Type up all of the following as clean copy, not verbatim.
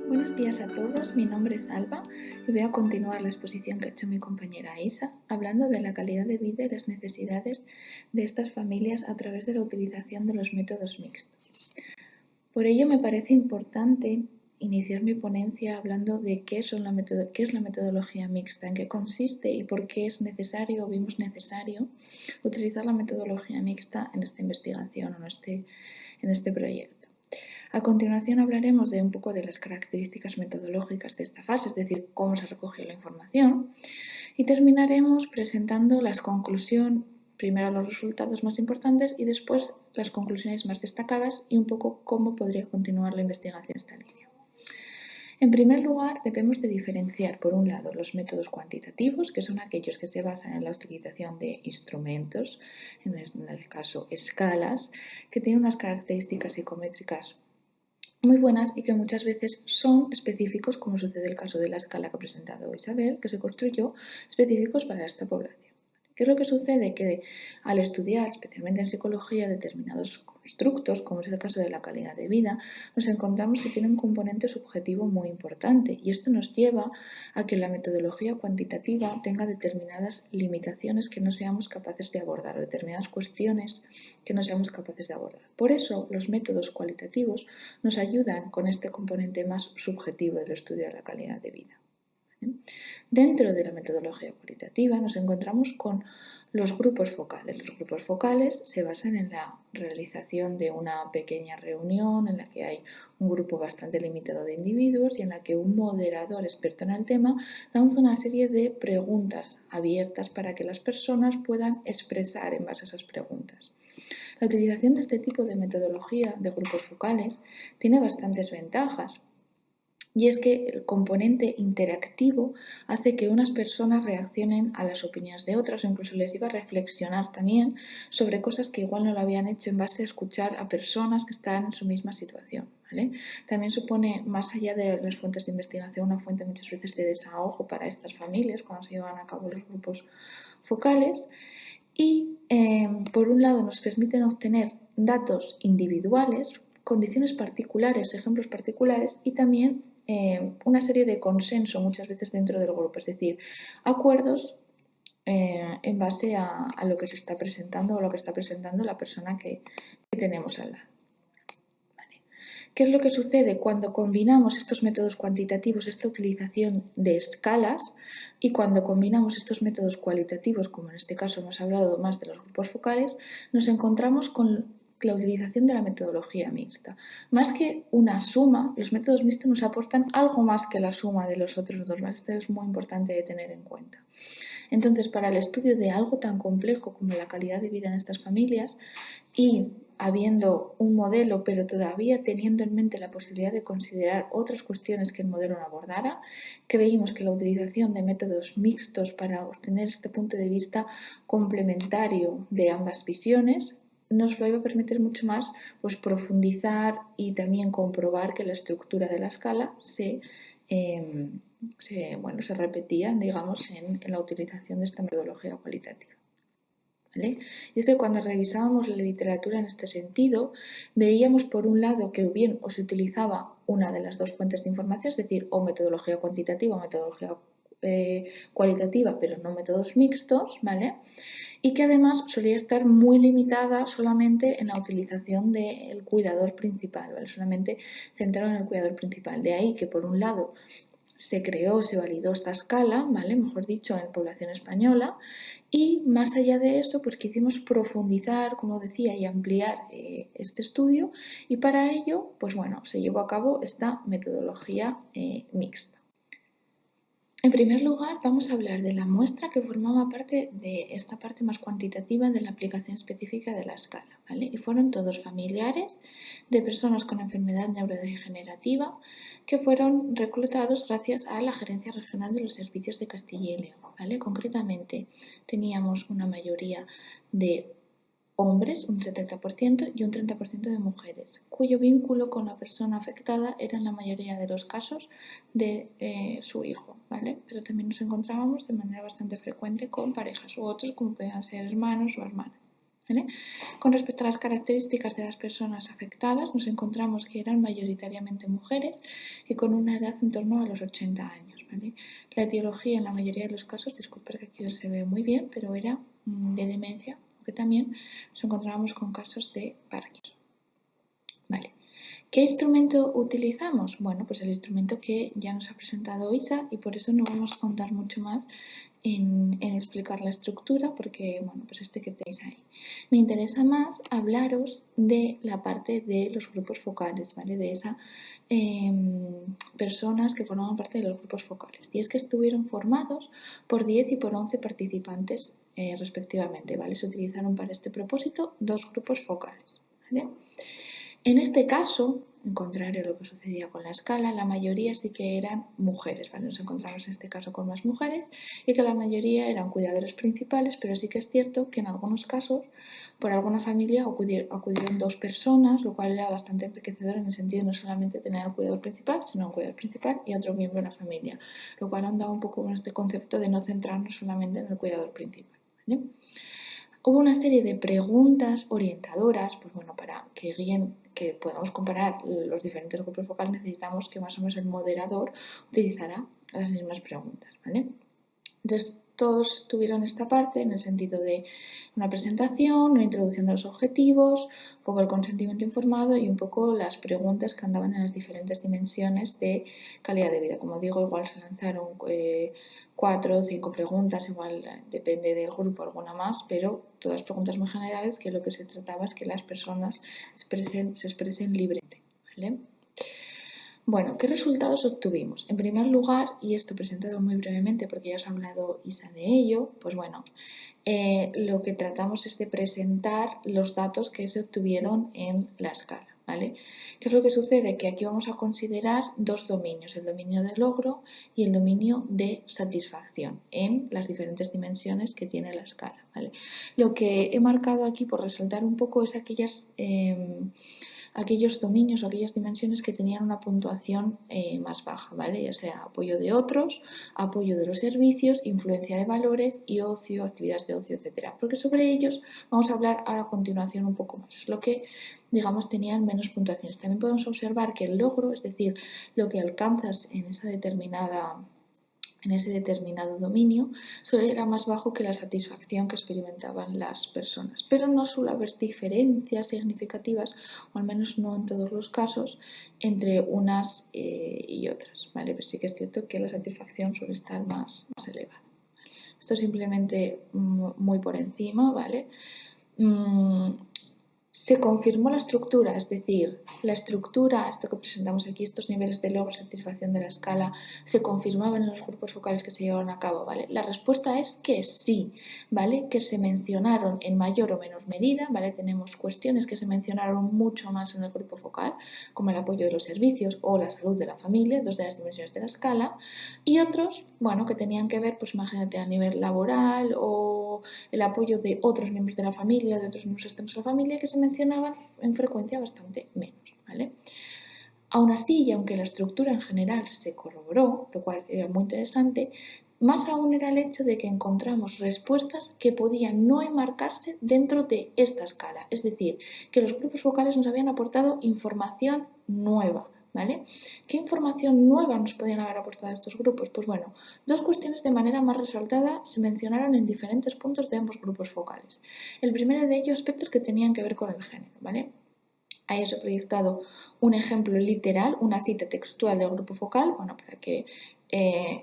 Buenos días a todos, mi nombre es Alba y voy a continuar la exposición que ha hecho mi compañera Isa, hablando de la calidad de vida y las necesidades de estas familias a través de la utilización de los métodos mixtos. Por ello me parece importante iniciar mi ponencia hablando de qué es la metodología mixta, en qué consiste y por qué es necesario o vimos necesario utilizar la metodología mixta en esta investigación o en este proyecto. A continuación hablaremos de un poco de las características metodológicas de esta fase, es decir, cómo se recogió la información, y terminaremos presentando las conclusiones, primero los resultados más importantes y después las conclusiones más destacadas y un poco cómo podría continuar la investigación en esta línea. En primer lugar, debemos de diferenciar, por un lado, los métodos cuantitativos, que son aquellos que se basan en la utilización de instrumentos, en el caso escalas, que tienen unas características psicométricas muy buenas y que muchas veces son específicos, como sucede en el caso de la escala que ha presentado Isabel, que se construyó específicos para esta población. ¿Qué es lo que sucede? Que al estudiar, especialmente en psicología, determinados constructos, como es el caso de la calidad de vida, nos encontramos que tiene un componente subjetivo muy importante y esto nos lleva a que la metodología cuantitativa tenga determinadas limitaciones que no seamos capaces de abordar o determinadas cuestiones que no seamos capaces de abordar. Por eso, los métodos cualitativos nos ayudan con este componente más subjetivo del estudio de la calidad de vida. Dentro de la metodología cualitativa nos encontramos con los grupos focales. Los grupos focales se basan en la realización de una pequeña reunión en la que hay un grupo bastante limitado de individuos y en la que un moderador experto en el tema lanza una serie de preguntas abiertas para que las personas puedan expresar en base a esas preguntas. La utilización de este tipo de metodología de grupos focales tiene bastantes ventajas. Y es que el componente interactivo hace que unas personas reaccionen a las opiniones de otras o incluso les lleva a reflexionar también sobre cosas que igual no lo habían hecho en base a escuchar a personas que están en su misma situación. ¿Vale? También supone, más allá de las fuentes de investigación, una fuente muchas veces de desahogo para estas familias cuando se llevan a cabo los grupos focales. Y por un lado nos permiten obtener datos individuales, condiciones particulares, ejemplos particulares y también una serie de consenso muchas veces dentro del grupo, es decir, acuerdos en base a lo que se está presentando o lo que está presentando la persona que tenemos al lado. ¿Qué es lo que sucede cuando combinamos estos métodos cuantitativos, esta utilización de escalas, y cuando combinamos estos métodos cualitativos, como en este caso hemos hablado más de los grupos focales, nos encontramos con la utilización de la metodología mixta? Más que una suma, los métodos mixtos nos aportan algo más que la suma de los otros dos. Esto es muy importante de tener en cuenta. Entonces, para el estudio de algo tan complejo como la calidad de vida en estas familias y habiendo un modelo, pero todavía teniendo en mente la posibilidad de considerar otras cuestiones que el modelo no abordara, creímos que la utilización de métodos mixtos para obtener este punto de vista complementario de ambas visiones nos va a permitir mucho más profundizar y también comprobar que la estructura de la escala se repetía, digamos, en la utilización de esta metodología cualitativa. ¿Vale? Y es que cuando revisábamos la literatura en este sentido, veíamos por un lado que bien o se utilizaba una de las dos fuentes de información, es decir, o metodología cuantitativa o metodología cualitativa, pero no métodos mixtos, ¿vale? Y que además solía estar muy limitada solamente en la utilización del cuidador principal, ¿vale? Solamente centrado en el cuidador principal. De ahí que por un lado se creó, se validó esta escala, ¿vale? Mejor dicho, en población española, y más allá de eso, pues quisimos profundizar, como decía, y ampliar este estudio, y para ello, pues bueno, se llevó a cabo esta metodología mixta. En primer lugar, vamos a hablar de la muestra que formaba parte de esta parte más cuantitativa de la aplicación específica de la escala, ¿vale? Y fueron todos familiares de personas con enfermedad neurodegenerativa que fueron reclutados gracias a la Gerencia Regional de los Servicios de Castilla y León, ¿vale? Concretamente, teníamos una mayoría de hombres, un 70%, y un 30% de mujeres, cuyo vínculo con la persona afectada era en la mayoría de los casos de su hijo, ¿vale? Pero también nos encontrábamos de manera bastante frecuente con parejas u otros, como podían ser hermanos o hermanas. ¿vale? Con respecto a las características de las personas afectadas, nos encontramos que eran mayoritariamente mujeres y con una edad en torno a los 80 años. ¿Vale? La etiología en la mayoría de los casos, disculpe que aquí no se ve muy bien, pero era de demencia, aunque también nos encontrábamos con casos de Parkinson. Vale. ¿Qué instrumento utilizamos? Bueno, pues el instrumento que ya nos ha presentado Isa y por eso no vamos a contar mucho más en explicar la estructura porque, bueno, pues este que tenéis ahí. Me interesa más hablaros de la parte de los grupos focales, ¿vale? De esas personas que formaban parte de los grupos focales. Y es que estuvieron formados por 10 y por 11 participantes respectivamente, ¿vale? Se utilizaron para este propósito 2 grupos focales, ¿vale? En este caso, en contrario a lo que sucedía con la escala, la mayoría sí que eran mujeres, ¿vale? Nos encontramos en este caso con más mujeres y que la mayoría eran cuidadores principales, pero sí que es cierto que en algunos casos, por alguna familia acudieron 2 personas, lo cual era bastante enriquecedor en el sentido de no solamente tener al cuidador principal, sino un cuidador principal y otro miembro de la familia, lo cual andaba un poco con este concepto de no centrarnos solamente en el cuidador principal, ¿vale? Hubo una serie de preguntas orientadoras, pues bueno, para que guíen, que podamos comparar los diferentes grupos focales, necesitamos que más o menos el moderador utilizara las mismas preguntas, ¿vale? Entonces, todos tuvieron esta parte en el sentido de una presentación, una introducción de los objetivos, un poco el consentimiento informado y un poco las preguntas que andaban en las diferentes dimensiones de calidad de vida. Como digo, igual se lanzaron 4 o 5 preguntas, igual depende del grupo, alguna más, pero todas preguntas muy generales que lo que se trataba es que las personas se expresen libremente, ¿vale? Bueno, ¿qué resultados obtuvimos? En primer lugar, y esto presentado muy brevemente porque ya os ha hablado Isa de ello, pues bueno, lo que tratamos es de presentar los datos que se obtuvieron en la escala, ¿vale? ¿Qué es lo que sucede? Que aquí vamos a considerar 2 dominios, el dominio de logro y el dominio de satisfacción en las diferentes dimensiones que tiene la escala, ¿vale? Lo que he marcado aquí por resaltar un poco es aquellos dominios o aquellas dimensiones que tenían una puntuación más baja, ¿vale? Ya sea apoyo de otros, apoyo de los servicios, influencia de valores y ocio, actividades de ocio, etcétera. Porque sobre ellos vamos a hablar ahora a continuación un poco más. Es lo que, digamos, tenían menos puntuaciones. También podemos observar que el logro, es decir, lo que alcanzas en ese determinado dominio, solo era más bajo que la satisfacción que experimentaban las personas. Pero no suele haber diferencias significativas, o al menos no en todos los casos, entre unas y otras, ¿vale? Pero sí que es cierto que la satisfacción suele estar más elevada. Esto simplemente muy por encima, ¿vale? Se confirmó la estructura, es decir, la estructura, esto que presentamos aquí, estos niveles de logro, satisfacción de la escala, se confirmaban en los grupos focales que se llevaban a cabo, ¿vale? La respuesta es que sí, ¿vale? Que se mencionaron en mayor o menor medida, ¿vale? Tenemos cuestiones que se mencionaron mucho más en el grupo focal, como el apoyo de los servicios o la salud de la familia, 2 de las dimensiones de la escala, y otros, bueno, que tenían que ver, pues imagínate, a nivel laboral o el apoyo de otros miembros de la familia, de otros miembros externos de la familia, que se mencionaban en frecuencia bastante menos, ¿vale? Aún así, y aunque la estructura en general se corroboró, lo cual era muy interesante, más aún era el hecho de que encontramos respuestas que podían no enmarcarse dentro de esta escala, es decir, que los grupos focales nos habían aportado información nueva, ¿vale? ¿Qué información nueva nos podían haber aportado estos grupos? Pues bueno, 2 cuestiones de manera más resaltada se mencionaron en diferentes puntos de ambos grupos focales. El primero de ellos, aspectos que tenían que ver con el género, ¿vale? Ahí os he proyectado un ejemplo literal, una cita textual del grupo focal, bueno, para que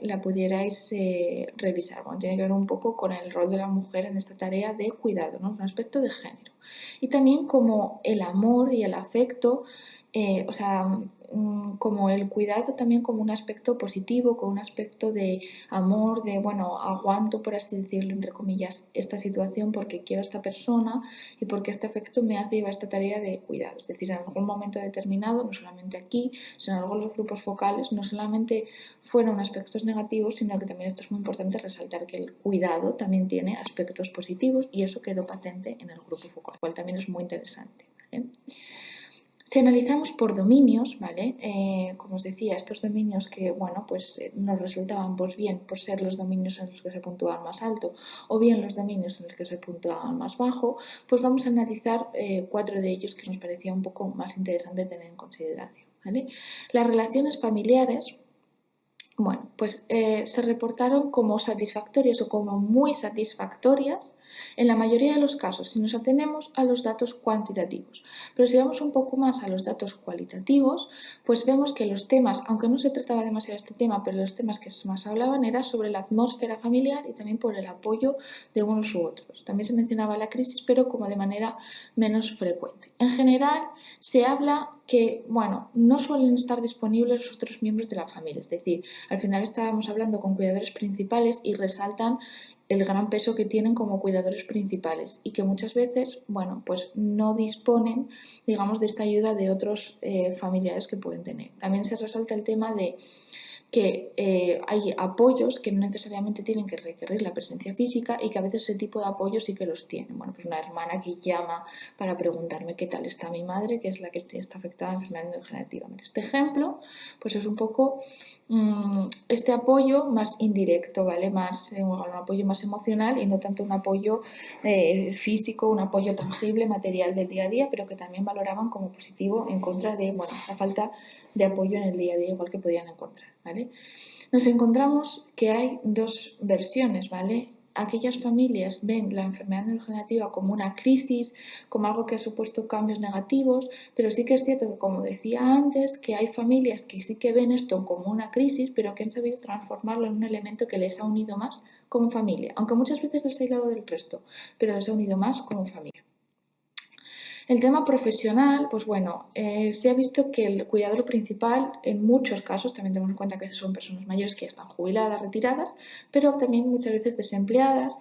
la pudierais revisar. Bueno, tiene que ver un poco con el rol de la mujer en esta tarea de cuidado, ¿no? Un aspecto de género. Y también como el amor y el afecto, o sea, como el cuidado también como un aspecto positivo, como un aspecto de amor, de, bueno, aguanto, por así decirlo, entre comillas, esta situación porque quiero a esta persona y porque este afecto me hace llevar esta tarea de cuidado. Es decir, en algún momento determinado, no solamente aquí, sino en algunos grupos focales, no solamente fueron aspectos negativos, sino que también esto es muy importante resaltar que el cuidado también tiene aspectos positivos y eso quedó patente en el grupo focal, lo cual también es muy interesante, ¿vale? Si analizamos por dominios, ¿vale? Como os decía, estos dominios que, bueno, pues nos resultaban pues bien por ser los dominios en los que se puntuaban más alto o bien los dominios en los que se puntuaban más bajo, pues vamos a analizar 4 de ellos que nos parecía un poco más interesante tener en consideración, ¿vale? Las relaciones familiares, bueno, pues se reportaron como satisfactorias o como muy satisfactorias en la mayoría de los casos si nos atenemos a los datos cuantitativos. Pero si vamos un poco más a los datos cualitativos, pues vemos que los temas, aunque no se trataba demasiado este tema, pero los temas que más hablaban era sobre la atmósfera familiar y también por el apoyo de unos u otros. También se mencionaba la crisis, pero como de manera menos frecuente. En general, se habla que, bueno, no suelen estar disponibles los otros miembros de la familia, es decir, al final estábamos hablando con cuidadores principales y resaltan el gran peso que tienen como cuidadores principales y que muchas veces, bueno, pues no disponen, digamos, de esta ayuda de otros familiares que pueden tener. También se resalta el tema de que hay apoyos que no necesariamente tienen que requerir la presencia física y que a veces ese tipo de apoyos sí que los tienen. Bueno, pues una hermana que llama para preguntarme qué tal está mi madre, que es la que está afectada de enfermedad neurodegenerativa. Este ejemplo, pues es un poco este apoyo más indirecto, ¿vale? Más, un apoyo más emocional y no tanto un apoyo físico, un apoyo tangible, material del día a día, pero que también valoraban como positivo en contra de, bueno, la falta de apoyo en el día a día igual que podían encontrar, ¿vale? Nos encontramos que hay dos versiones, ¿vale? Aquellas familias ven la enfermedad neurodegenerativa como una crisis, como algo que ha supuesto cambios negativos, pero sí que es cierto que, como decía antes, que hay familias que sí que ven esto como una crisis, pero que han sabido transformarlo en un elemento que les ha unido más como familia, aunque muchas veces les ha aislado del resto, pero les ha unido más como familia. El tema profesional, pues bueno, se ha visto que el cuidador principal, en muchos casos, también tenemos en cuenta que son personas mayores que ya están jubiladas, retiradas, pero también muchas veces desempleadas,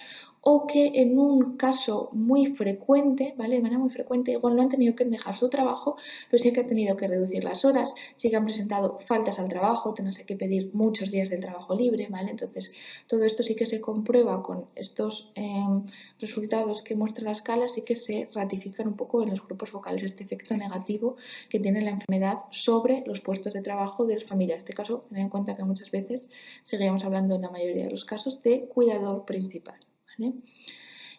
o que en un caso muy frecuente, ¿vale? De manera muy frecuente, igual no han tenido que dejar su trabajo, pero sí que han tenido que reducir las horas, sí que han presentado faltas al trabajo, tenerse que pedir muchos días del trabajo libre, ¿vale? Entonces, todo esto sí que se comprueba con estos resultados que muestra la escala, sí que se ratifican un poco en los grupos focales este efecto negativo que tiene la enfermedad sobre los puestos de trabajo de las familias. En este caso, tener en cuenta que muchas veces seguíamos hablando en la mayoría de los casos de cuidador principal, ¿vale?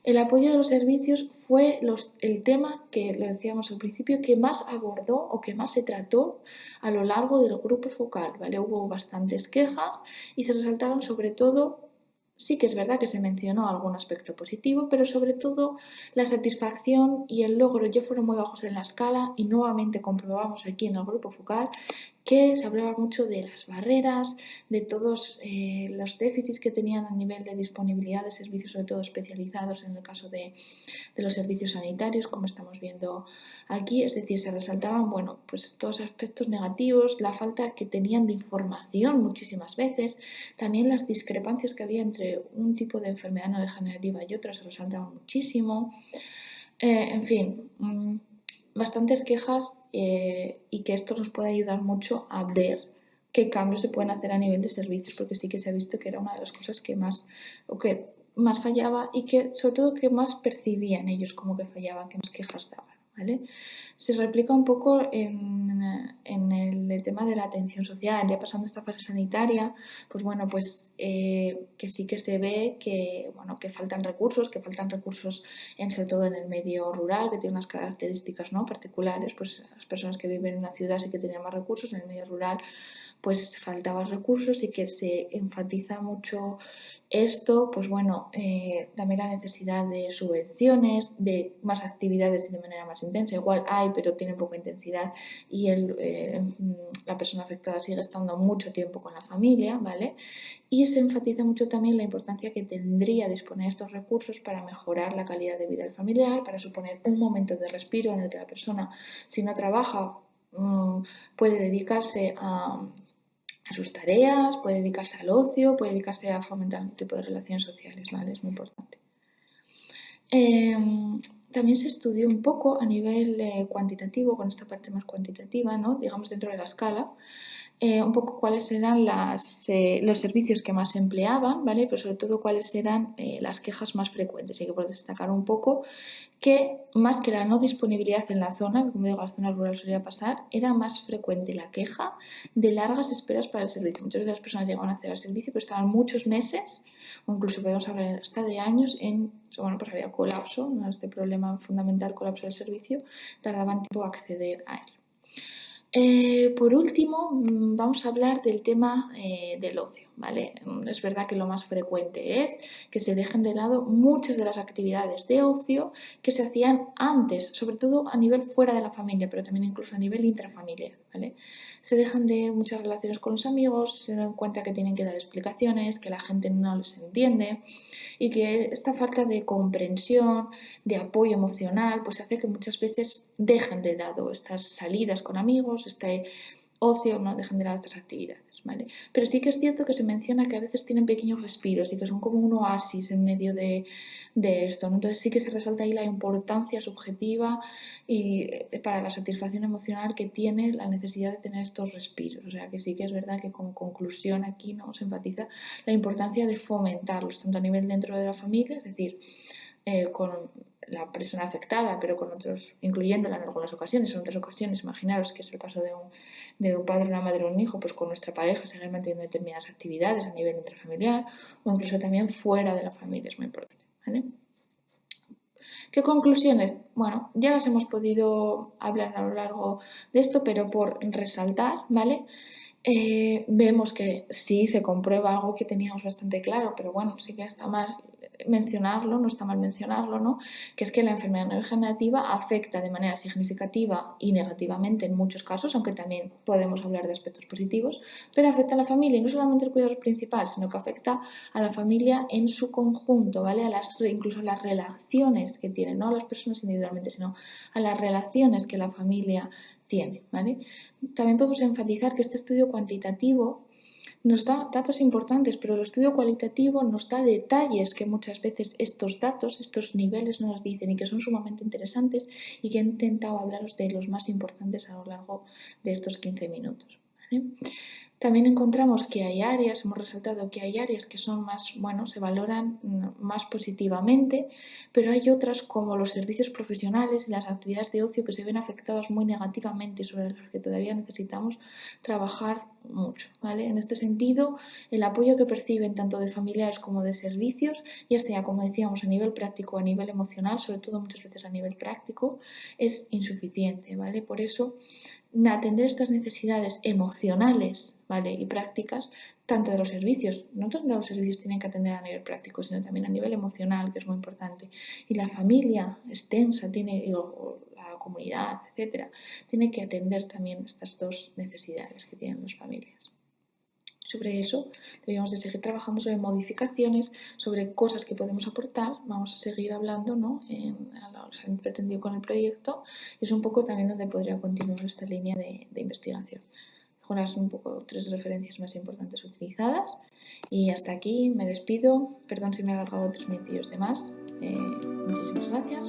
El apoyo de los servicios fue el tema que, lo decíamos al principio, que más abordó o que más se trató a lo largo del grupo focal, ¿vale? Hubo bastantes quejas y se resaltaron sobre todo. Sí que es verdad que se mencionó algún aspecto positivo, pero sobre todo la satisfacción y el logro ya fueron muy bajos en la escala y nuevamente comprobamos aquí en el grupo focal que se hablaba mucho de las barreras, de todos los déficits que tenían a nivel de disponibilidad de servicios, sobre todo especializados en el caso de los servicios sanitarios, como estamos viendo aquí. Es decir, se resaltaban, bueno, pues todos aspectos negativos, la falta que tenían de información muchísimas veces, también las discrepancias que había entre un tipo de enfermedad no degenerativa y otra se resaltaban muchísimo. En fin, bastantes quejas y que esto nos puede ayudar mucho a ver qué cambios se pueden hacer a nivel de servicios, porque sí que se ha visto que era una de las cosas que más fallaba y que sobre todo que más percibían ellos como que fallaban, que más quejas daban, ¿vale? Se replica un poco en el tema de la atención social, ya pasando esta fase sanitaria, pues bueno, pues que sí que se ve que, bueno, que faltan recursos, sobre todo en el medio rural, que tiene unas características, ¿no?, particulares, pues las personas que viven en una ciudad sí que tienen más recursos, en el medio rural pues faltaban recursos y que se enfatiza mucho esto, pues bueno, también la necesidad de subvenciones, de más actividades de manera más intensa. Igual hay, pero tiene poca intensidad y la persona afectada sigue estando mucho tiempo con la familia, ¿vale? Y se enfatiza mucho también la importancia que tendría disponer estos recursos para mejorar la calidad de vida del familiar, para suponer un momento de respiro en el que la persona, si no trabaja, puede dedicarse a sus tareas, puede dedicarse al ocio, puede dedicarse a fomentar un tipo de relaciones sociales, ¿vale? Es muy importante. También se estudió un poco a nivel cuantitativo, con esta parte más cuantitativa, ¿no?, digamos dentro de la escala, un poco cuáles eran los servicios que más se empleaban, ¿vale? Pero sobre todo cuáles eran las quejas más frecuentes. Y que por destacar un poco que más que la no disponibilidad en la zona, que como digo, la zona rural solía pasar, era más frecuente la queja de largas esperas para el servicio. Muchas veces las personas llegaban a hacer el servicio, pero estaban muchos meses, o incluso podemos hablar hasta de años, bueno, pues había colapso, ¿no? Este problema fundamental, colapso del servicio, tardaban tiempo a acceder a él. Por último, vamos a hablar del tema del ocio, ¿vale? Es verdad que lo más frecuente es que se dejen de lado muchas de las actividades de ocio que se hacían antes, sobre todo a nivel fuera de la familia, pero también incluso a nivel intrafamiliar, ¿vale? Se dejan de muchas relaciones con los amigos, se dan cuenta que tienen que dar explicaciones, que la gente no les entiende y que esta falta de comprensión, de apoyo emocional, pues hace que muchas veces dejen de lado estas salidas con amigos, este ocio, no dejen de lado estas actividades, ¿vale? Pero sí que es cierto que se menciona que a veces tienen pequeños respiros y que son como un oasis en medio de esto, ¿no? Entonces sí que se resalta ahí la importancia subjetiva y para la satisfacción emocional que tiene la necesidad de tener estos respiros. O sea que sí que es verdad que como conclusión aquí nos enfatiza la importancia de fomentarlos, tanto a nivel dentro de la familia, es decir, con la persona afectada, pero con otros, incluyéndola en algunas ocasiones, en otras ocasiones, imaginaros que es el caso de un padre, una madre o un hijo, pues con nuestra pareja seguir manteniendo determinadas actividades a nivel intrafamiliar o incluso también fuera de la familia, es muy importante, ¿vale? ¿Qué conclusiones? Bueno, ya las hemos podido hablar a lo largo de esto, pero por resaltar, ¿vale? Vemos que sí se comprueba algo que teníamos bastante claro, pero bueno, sí que está mal mencionarlo, no está mal mencionarlo, ¿no? Que es que la enfermedad neurodegenerativa afecta de manera significativa y negativamente en muchos casos, aunque también podemos hablar de aspectos positivos, pero afecta a la familia y no solamente el cuidador principal, sino que afecta a la familia en su conjunto, ¿vale? Incluso a las relaciones que tienen, no a las personas individualmente, sino a las relaciones que la familia tiene, ¿vale? También podemos enfatizar que este estudio cuantitativo nos da datos importantes, pero el estudio cualitativo nos da detalles que muchas veces estos datos, estos niveles no nos dicen y que son sumamente interesantes y que he intentado hablaros de los más importantes a lo largo de estos 15 minutos, ¿vale? También encontramos que hay áreas, hemos resaltado que hay áreas que son más, bueno, se valoran más positivamente, pero hay otras como los servicios profesionales y las actividades de ocio que se ven afectadas muy negativamente y sobre las que todavía necesitamos trabajar mucho, ¿vale? En este sentido, el apoyo que perciben tanto de familiares como de servicios, ya sea, como decíamos, a nivel práctico o a nivel emocional, sobre todo muchas veces a nivel práctico, es insuficiente, ¿vale? Por eso, atender estas necesidades emocionales, ¿vale? Y prácticas, tanto de los servicios, no todos los servicios tienen que atender a nivel práctico, sino también a nivel emocional, que es muy importante. Y la familia extensa o la comunidad, etcétera, tiene que atender también estas dos necesidades que tienen las familias. Sobre eso deberíamos de seguir trabajando sobre modificaciones, sobre cosas que podemos aportar. Vamos a seguir hablando, ¿no? Se han pretendido con el proyecto y es un poco también donde podría continuar esta línea de investigación. Ahora son un poco 3 referencias más importantes utilizadas y hasta aquí me despido. Perdón si me he alargado 3 minutillos de más. Muchísimas gracias.